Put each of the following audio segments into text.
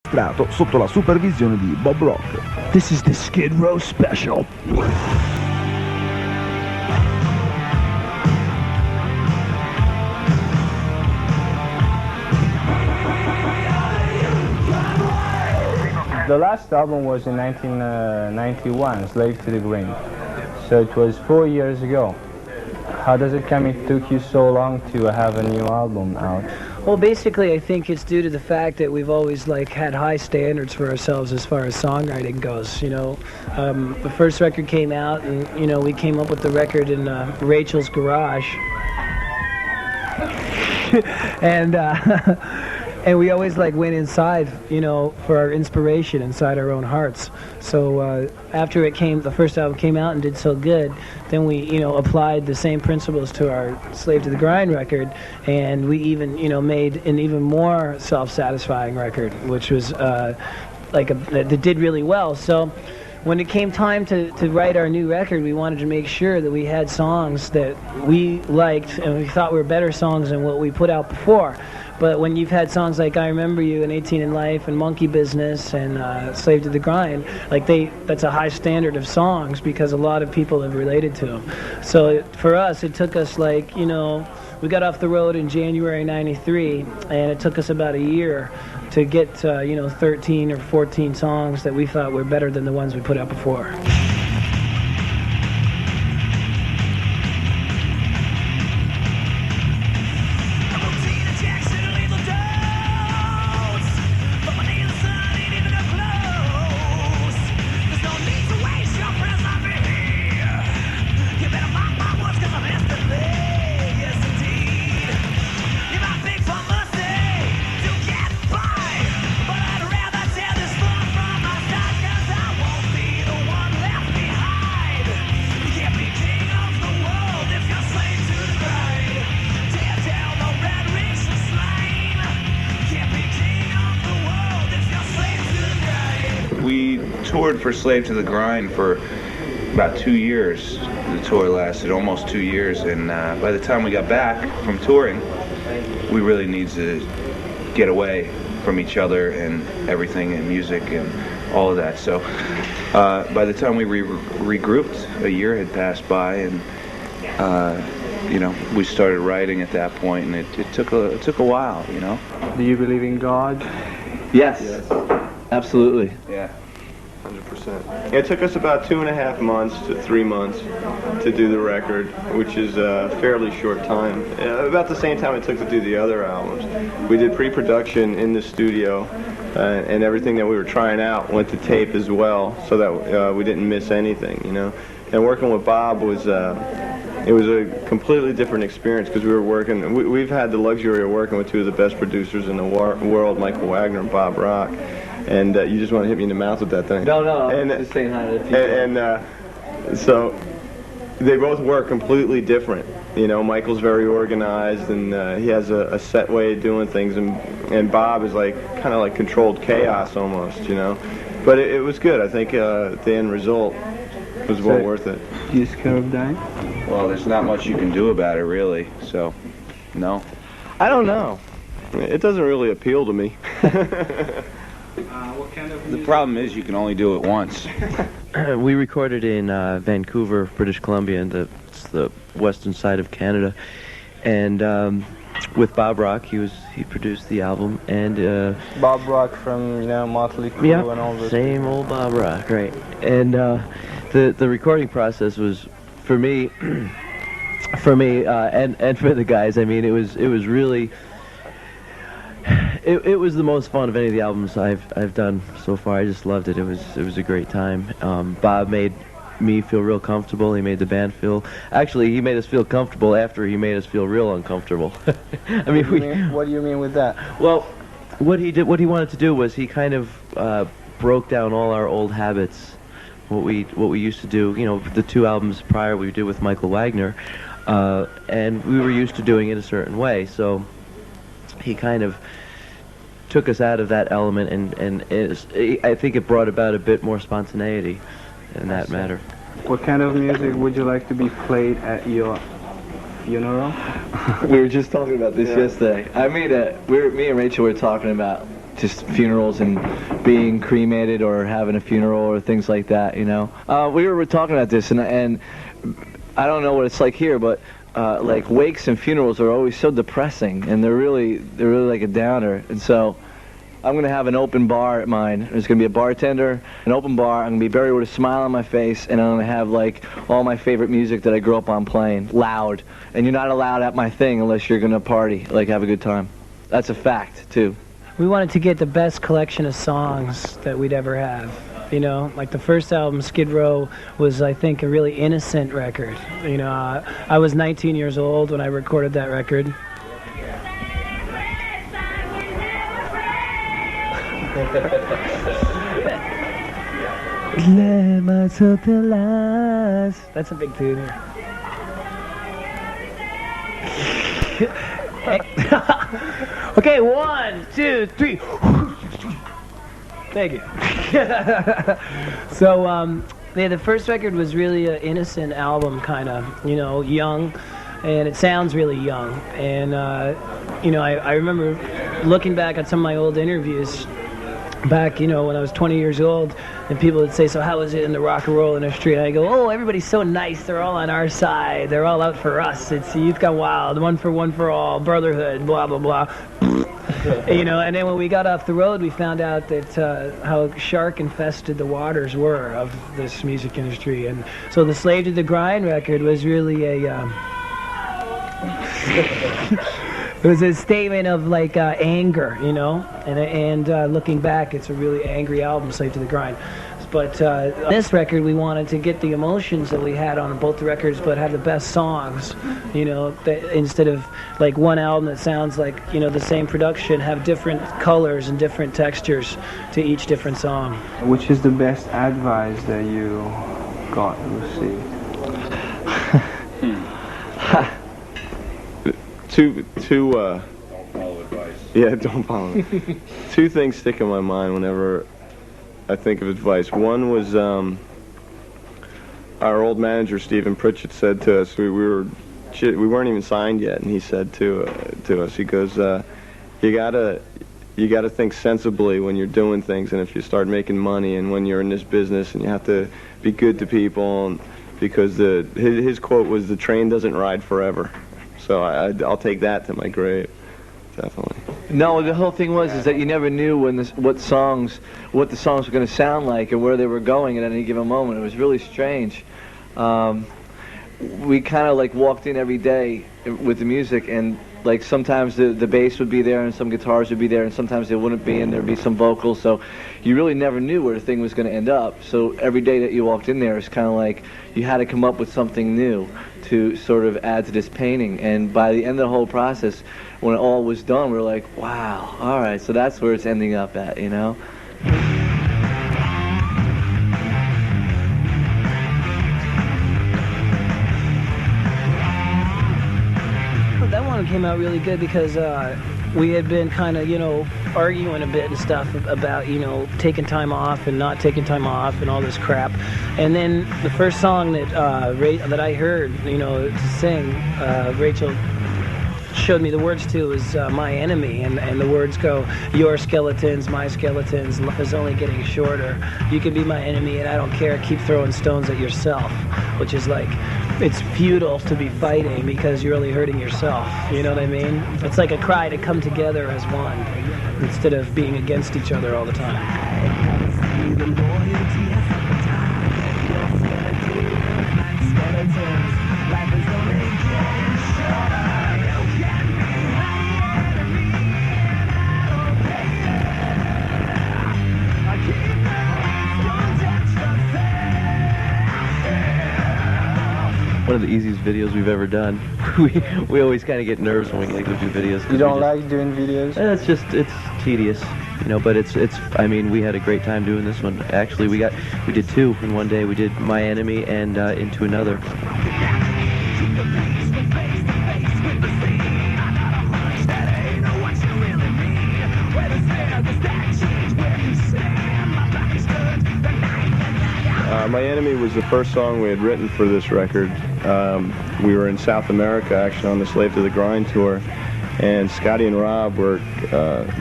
creato sotto la supervisione di Bob Rock. This is the Skid Row Special. The last album was in 1991, Slave to the Grain. So it was 4 years ago. How does it come it took you so long to have a new album out? Well, basically, I think it's due to the fact that we've always had high standards for ourselves as far as songwriting goes. The first record came out, and we came up with the record in Rachel's garage, and and we always went inside, for our inspiration inside our own hearts. So after the first album came out and did so good, then we applied the same principles to our Slave to the Grind record, and we even made an even more self-satisfying record, which was that did really well. So when it came time to write our new record, we wanted to make sure that we had songs that we liked and we thought were better songs than what we put out before. But when you've had songs like I Remember You and 18 in Life and Monkey Business and Slave to the Grind, that's a high standard of songs because a lot of people have related to them. So for us, it took us we got off the road in January '93, and it took us about a year to get 13 or 14 songs that we thought were better than the ones we put out before. We toured for Slave to the Grind for about 2 years. The tour lasted almost 2 years, and by the time we got back from touring, we really needed to get away from each other and everything, and music and all of that. So by the time we regrouped, a year had passed by, and we started writing at that point, and it took a while. Do you believe in God? Yes. Absolutely. Yeah, 100%. It took us about 2.5 months to 3 months to do the record, which is a fairly short time. About the same time it took to do the other albums. We did pre-production in the studio, and everything that we were trying out went to tape as well, so that we didn't miss anything, And working with Bob was it was a completely different experience because we've had the luxury of working with two of the best producers in the world, Michael Wagner and Bob Rock. And you just want to hit me in the mouth with that thing. No, I'm just saying hi to people. And so they both work completely different. Michael's very organized, and he has a set way of doing things, and Bob is kind of like controlled chaos almost, But it was good. I think the end result was well worth it. You scared of dying? Well, there's not much you can do about it, really, so no. I don't know. It doesn't really appeal to me. The problem is you can only do it once. We recorded in Vancouver, British Columbia, and it's the western side of Canada. And with Bob Rock, he produced the album, and Bob Rock from Motley Crue and all this. Same old Bob Rock, right? And the recording process was for me, and for the guys. I mean, it was really. It was the most fun of any of the albums I've done so far. I just loved it. It was a great time. Bob made me feel real comfortable. He made the band feel. Actually, he made us feel comfortable after he made us feel real uncomfortable. I mean, what do you mean with that? Well, what he wanted to do was he kind of broke down all our old habits. What we used to do. The 2 albums prior we did with Michael Wagner, and we were used to doing it a certain way. So he kind of took us out of that element, and I think it brought about a bit more spontaneity in that matter. What kind of music would you like to be played at your funeral? We were just talking about this yesterday. Me and Rachel were talking about just funerals and being cremated or having a funeral or things like that, you know. We were talking about this, and I don't know what it's like here, but like wakes and funerals are always so depressing, and they're really like a downer. And so I'm gonna have an open bar at mine. There's gonna be a bartender, an open bar. I'm gonna be buried with a smile on my face, and I'm gonna have like all my favorite music that I grew up on playing loud. And you're not allowed at my thing unless you're gonna party, like have a good time. That's a fact too. We wanted to get the best collection of songs that we'd ever have. You know, like the first album, Skid Row, was, I think, a really innocent record. You know, I was 19 years old when I recorded that record. That's a big tune here. Okay, 1, 2, 3. Thank you. So, yeah, the first record was really an innocent album, kind of, you know, young, and it sounds really young. And, you know, I remember looking back at some of my old interviews back, you know, when I was 20 years old, and people would say, so how was it in the rock and roll industry? And I go, oh, everybody's so nice. They're all on our side. They're all out for us. It's Youth Gone Wild, one for all, brotherhood, blah, blah, blah. You know, and then when we got off the road, we found out that how shark-infested the waters were of this music industry. And so the Slave to the Grind record was really a... It was a statement of like anger, you know, and looking back, it's a really angry album, Slave to the Grind. But this record, we wanted to get the emotions that we had on both the records, but have the best songs, you know, that instead of like one album that sounds like, you know, the same production, have different colors and different textures to each different song. Which is the best advice that you got received? Two don't follow advice. Yeah, don't follow it. Two things stick in my mind whenever I think of advice. One was our old manager Stephen Pritchett said to us, we weren't even signed yet, and he said to us, he goes, you gotta think sensibly when you're doing things, and if you start making money, and when you're in this business, and you have to be good to people, and because his quote was, the train doesn't ride forever. So I'll take that to my grave, definitely. No, the whole thing was is that you never knew when what the songs were going to sound like and where they were going at any given moment. It was really strange. We kind of like walked in every day with the music, and like sometimes the bass would be there and some guitars would be there, and sometimes they wouldn't be, and there'd be some vocals. So you really never knew where the thing was going to end up. So every day that you walked in there, it's kind of like you had to come up with something new to sort of add to this painting. And by the end of the whole process, when it all was done, we were like, wow, all right, so that's where it's ending up at, you know? That one came out really good because we had been kind of, you know, arguing a bit and stuff about, you know, taking time off and not taking time off and all this crap. And then the first song that that I heard, you know, to sing, Rachel showed me the words to was My Enemy, and the words go, your skeletons, my skeletons, life is only getting shorter. You can be my enemy and I don't care, keep throwing stones at yourself, which is like, it's futile to be fighting because you're only hurting yourself, you know what I mean? It's like a cry to come together as one instead of being against each other all the time. One of the easiest videos we've ever done. we always kind of get nerves when we go do videos. You don't like doing videos? It's tedious, you know. But it's. I mean, we had a great time doing this one. Actually, we did two in one day. We did My Enemy and Into Another. My Enemy was the first song we had written for this record. We were in South America, actually, on the Slave to the Grind tour, and Scotty and Rob were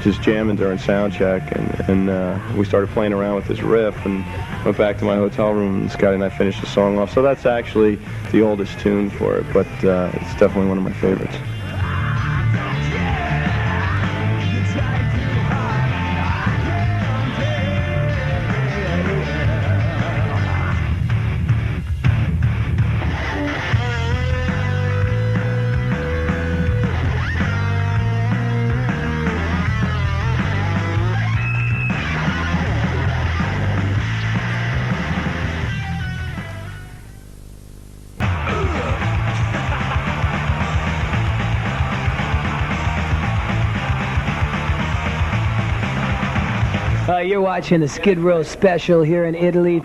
just jamming during sound check, and we started playing around with this riff, and went back to my hotel room, and Scotty and I finished the song off. So that's actually the oldest tune for it, but it's definitely one of my favorites. You're watching the Skid Row Special here in Italy.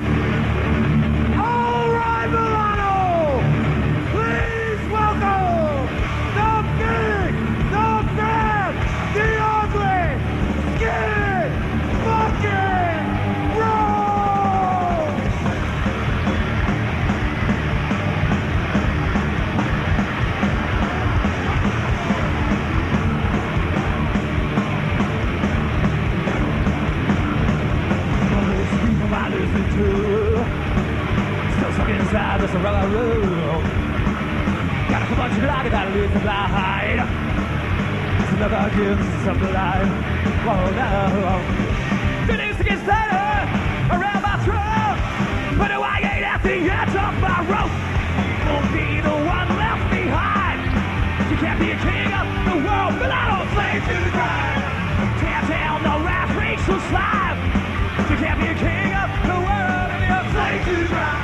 Inside this rubber room, gotta come on, you like gotta live the light. It's another gift, something life. Whoa, no. Feelings to get started around my throat, but I ain't at the edge of my rope. Won't be the one left behind. You can't be a king of the world, but I don't slave to the grind. Tear down the last racial slime. You can't be a king of the world, and you're a slave to the grind.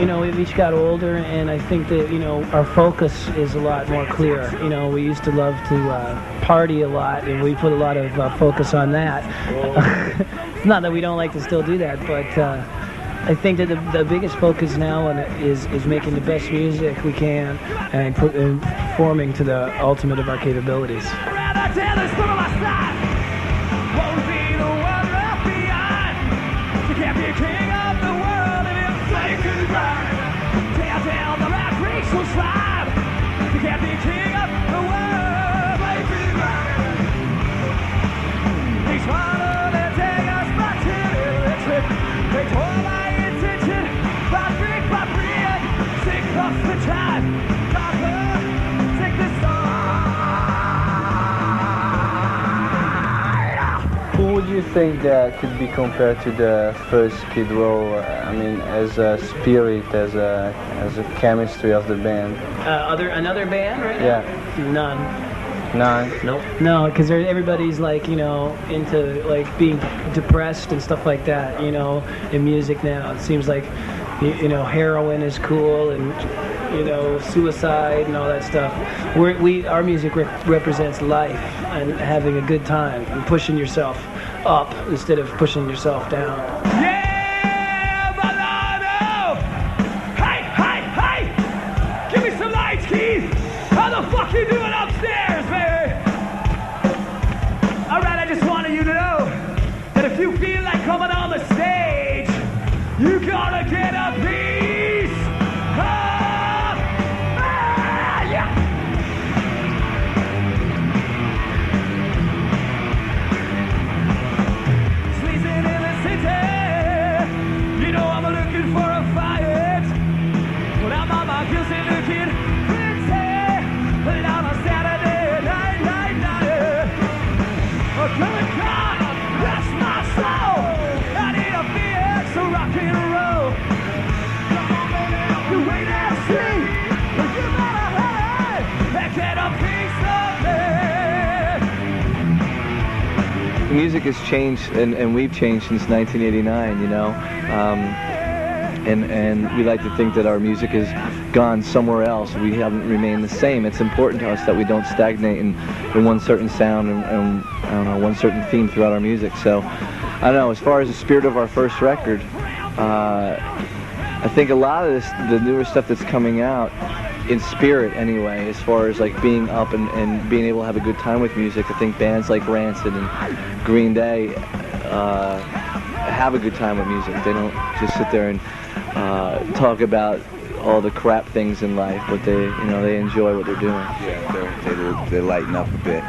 You know, we've each got older, and I think that, you know, our focus is a lot more clear. You know, we used to love to party a lot, and we put a lot of focus on that. Not that we don't like to still do that, but I think that the biggest focus now is making the best music we can and performing to the ultimate of our capabilities. Who would you think that could be compared to the first Skid Row? I mean, as a spirit, as a chemistry of the band. Another band right now? Yeah. None. Nope. No, because everybody's like, you know, into like being depressed and stuff like that, you know, in music now. It seems like, you know, heroin is cool and, you know, suicide and all that stuff. Our music represents life and having a good time and pushing yourself up instead of pushing yourself down. Yeah, Milano! Hey, hey, hey! Give me some lights, Keith! How the fuck you doing upstairs, baby? Alright, I just wanted you to know that if you feel like coming on the stage, you gotta get a piece of yeah. Sleazing in the city, you know I'm looking for a fight. When I'm on my heels and looking pretty, but on a Saturday night. Oh, good God, that's my soul. I need a VX to rock and roll. You wait and see, but you better hurry and get a piece of me. The music has changed, and we've changed since 1989, you know. And we like to think that our music has gone somewhere else. We haven't remained the same. It's important to us that we don't stagnate in one certain sound and I don't know, one certain theme throughout our music. So, I don't know, as far as the spirit of our first record, I think a lot of the newer stuff that's coming out, in spirit anyway, as far as like being up and being able to have a good time with music, I think bands like Rancid and Green Day have a good time with music. They don't just sit there and talk about all the crap things in life, but they enjoy what they're doing. Yeah, they lighten up a bit.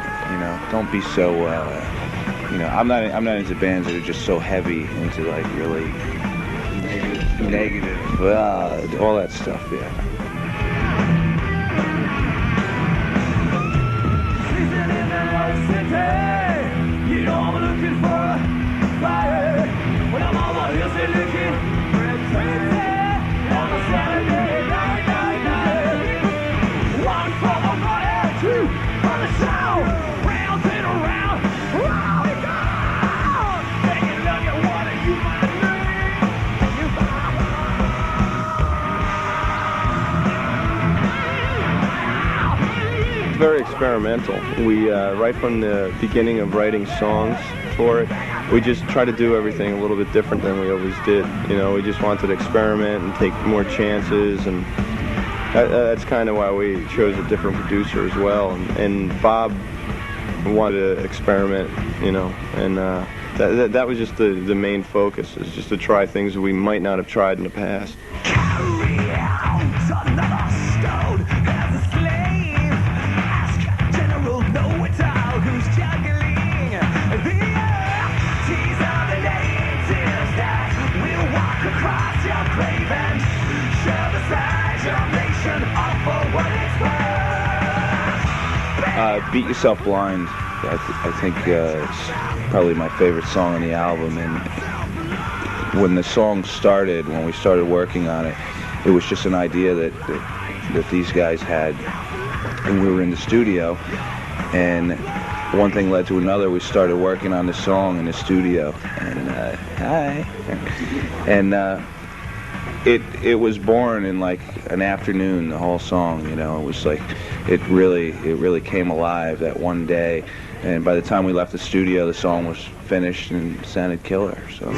Don't be so. I'm not into bands that are just so heavy into like really negative, all that stuff. Yeah. You know I'm looking for a fire when I'm on the hills and looking crazy on a Saturday night. One for the money, two for the show, round and around, round we go. Taking a look at what you might It's very experimental. We, right from the beginning of writing songs for it, we just try to do everything a little bit different than we always did. We just wanted to experiment and take more chances, and that's kind of why we chose a different producer as well. And Bob wanted to experiment, and that was just the main focus, is just to try things that we might not have tried in the past. Beat Yourself Blind, I think it's probably my favorite song on the album. And when the song started, when we started working on it, it was just an idea that these guys had, and we were in the studio, and one thing led to another. We started working on the song in the studio, and it was born in like an afternoon, the whole song. It was like it really came alive that one day, and by the time we left the studio, the song was finished and sounded killer. So.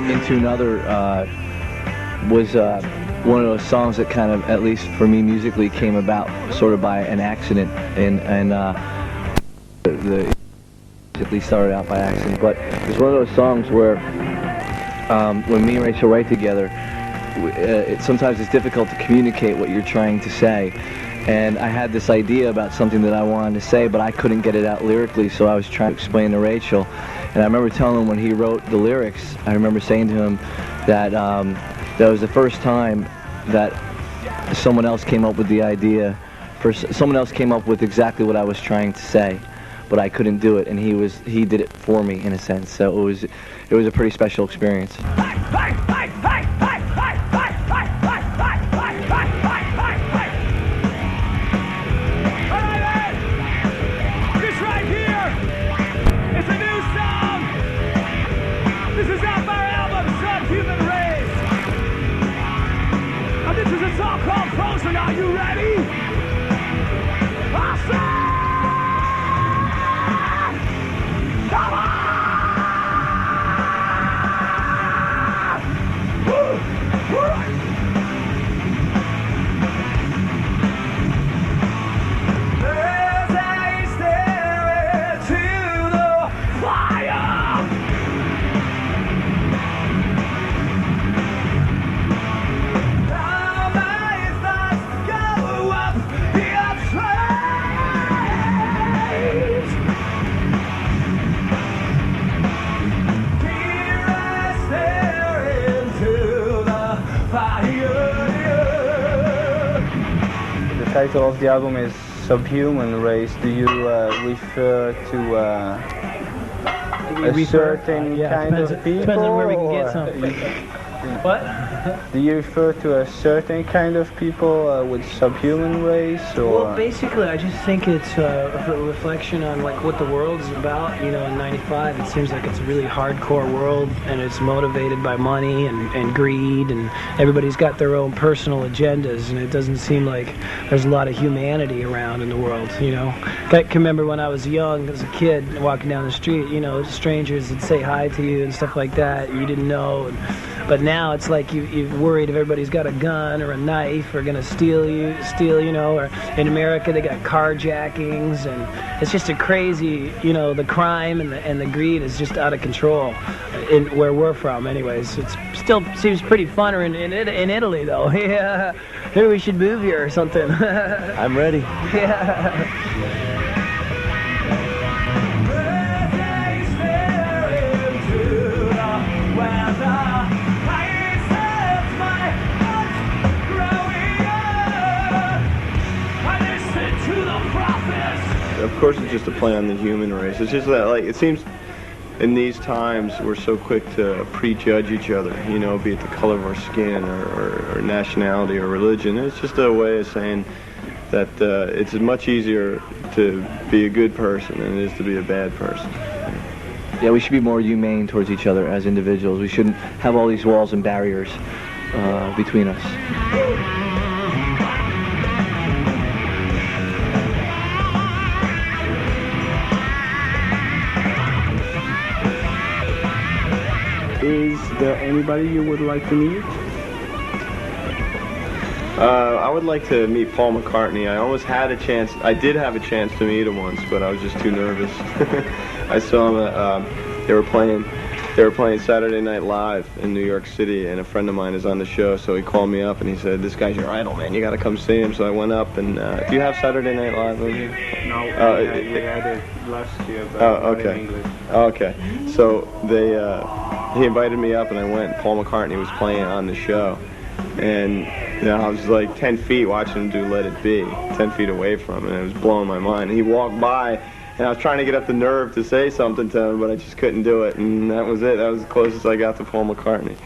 Into Another was one of those songs that kind of, at least for me musically, came about sort of by an accident, and at least started out by accident. But it's one of those songs where when me and Rachel write together, sometimes it's difficult to communicate what you're trying to say. And I had this idea about something that I wanted to say, but I couldn't get it out lyrically, so I was trying to explain to Rachel. And I remember telling him when he wrote the lyrics, I remember saying to him that that was the first time that someone else came up with the idea, someone else came up with exactly what I was trying to say, but I couldn't do it, and he did it for me in a sense. So it was a pretty special experience. This is off our album, Subhuman Race. And this is a song called Frozen. Are you ready? Awesome! Come on! Woo! Woo! There's a stairway to the fire. The title of the album is Subhuman Race. Do you refer to a certain kind of people? Depends on where we can get some. What? Do you refer to a certain kind of people with subhuman race, or? Well, basically, I just think it's a reflection on like what the world's about. In '95, it seems like it's a really hardcore world, and it's motivated by money and greed, and everybody's got their own personal agendas, and it doesn't seem like there's a lot of humanity around in the world. I can remember when I was young, as a kid, walking down the street, strangers would say hi to you and stuff like that. You didn't know. And But now it's like you're worried if everybody's got a gun or a knife or going to steal, you know, or in America they got carjackings, and it's just a crazy, you know, the crime and the greed is just out of control in where we're from anyways. It still seems pretty fun in Italy though. Yeah, maybe we should move here or something. I'm ready. Yeah. Of course, it's just a play on the human race. It's just that, like, it seems in these times we're so quick to prejudge each other, you know, be it the color of our skin or nationality or religion. It's just a way of saying that it's much easier to be a good person than it is to be a bad person. Yeah, we should be more humane towards each other as individuals. We shouldn't have all these walls and barriers between us. Is there anybody you would like to meet? I would like to meet Paul McCartney. I almost had a chance. I did have a chance to meet him once, but I was just too nervous. I saw him. They were playing Saturday Night Live in New York City, and a friend of mine is on the show, so he called me up and he said, "This guy's your idol, man. You got to come see him." So I went up, and do you have Saturday Night Live over here? No, we had it last year, but oh, not okay. in English. Okay. So he invited me up, and I went. Paul McCartney was playing on the show, and you know, I was like 10 feet watching him do "Let It Be," 10 feet away from him, and it was blowing my mind. And he walked by, and I was trying to get up the nerve to say something to him, but I just couldn't do it, and that was it. That was the closest I got to Paul McCartney.